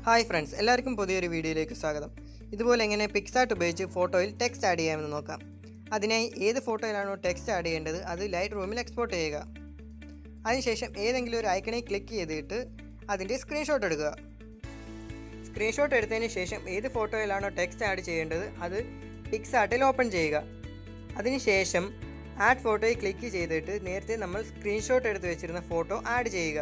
Hi friends, എല്ലാവർക്കും പുതിയൊരു വീഡിയോയിലേക്ക് സ്വാഗതം. ഇതുപോലെ എങ്ങനെ പിക്സാർട്ട് ഉപയോഗിച്ച് ഫോട്ടോയിൽ ടെക്സ്റ്റ് ആഡ് ചെയ്യാമെന്ന് നോക്കാം. അതിനായി ഏത് ഫോട്ടോയിലാണോ ടെക്സ്റ്റ് ആഡ് ചെയ്യേണ്ടത് അത് ലൈറ്റ് റൂമിൽ എക്സ്പോർട്ട് ചെയ്യുക. അതിനുശേഷം ഏതെങ്കിലും ഒരു ഐക്കണിൽ ക്ലിക്ക് ചെയ്തിട്ട് അതിൻ്റെ സ്ക്രീൻഷോട്ട് എടുക്കുക. സ്ക്രീൻഷോട്ട് എടുത്തതിന് ശേഷം ഏത് ഫോട്ടോയിലാണോ ടെക്സ്റ്റ് ആഡ് ചെയ്യേണ്ടത് അത് പിക്സാർട്ടിൽ ഓപ്പൺ ചെയ്യുക. അതിനുശേഷം ആഡ് ഫോട്ടോയിൽ ക്ലിക്ക് ചെയ്തിട്ട് നേരത്തെ നമ്മൾ സ്ക്രീൻഷോട്ട് എടുത്ത് വെച്ചിരുന്ന ഫോട്ടോ ആഡ് ചെയ്യുക.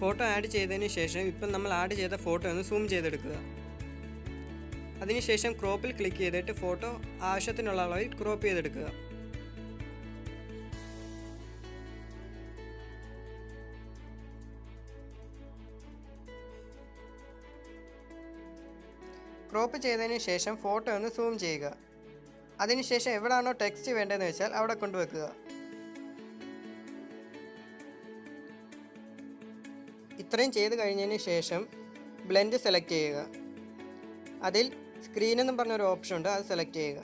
ഫോട്ടോ ആഡ് ചെയ്തതിന് ശേഷം ഇപ്പം നമ്മൾ ആഡ് ചെയ്ത ഫോട്ടോ ഒന്ന് സൂം ചെയ്തെടുക്കുക. അതിനുശേഷം ക്രോപ്പിൽ ക്ലിക്ക് ചെയ്തിട്ട് ഫോട്ടോ ആവശ്യത്തിനുള്ള അളവിൽ ക്രോപ്പ് ചെയ്തെടുക്കുക. ക്രോപ്പ് ചെയ്തതിന് ശേഷം ഫോട്ടോ ഒന്ന് സൂം ചെയ്യുക. അതിനുശേഷം എവിടെയാണോ ടെക്സ്റ്റ് വേണ്ടതെന്ന് വെച്ചാൽ അവിടെ കൊണ്ടുവെക്കുക. ഇത്രയും ചെയ്ത് കഴിഞ്ഞതിന് ശേഷം ബ്ലെൻഡ് സെലക്ട് ചെയ്യുക. അതിൽ സ്ക്രീൻ എന്നും പറഞ്ഞൊരു ഓപ്ഷൻ ഉണ്ട്, അത് സെലക്ട് ചെയ്യുക.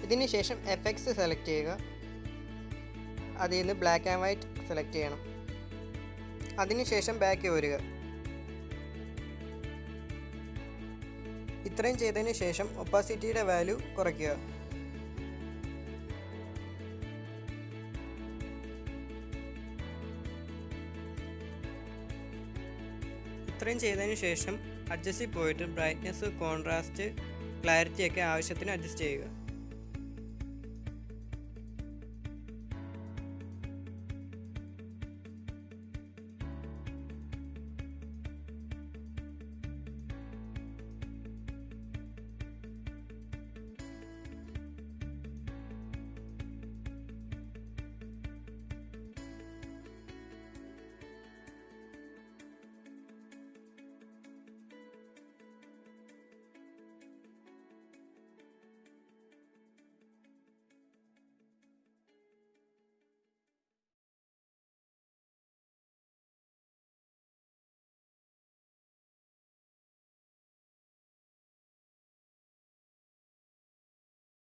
ഇതിന് ശേഷം എഫക്ട്സ് സെലക്ട് ചെയ്യുക. അതിൽ നിന്ന് ബ്ലാക്ക് ആൻഡ് വൈറ്റ് സെലക്ട് ചെയ്യണം. അതിനുശേഷം ബാക്ക് വരിക. ഇത്രയും ചെയ്തതിന് ശേഷം ഒപ്പാസിറ്റിയുടെ വാല്യൂ കുറയ്ക്കുക. ഇത്രയും ചെയ്തതിന് ശേഷം അഡ്ജസ്റ്റിൽ പോയിട്ട് ബ്രൈറ്റ്നസ്, കോൺട്രാസ്റ്റ്, ക്ലാരിറ്റി ഒക്കെ ആവശ്യത്തിന് അഡ്ജസ്റ്റ് ചെയ്യുക.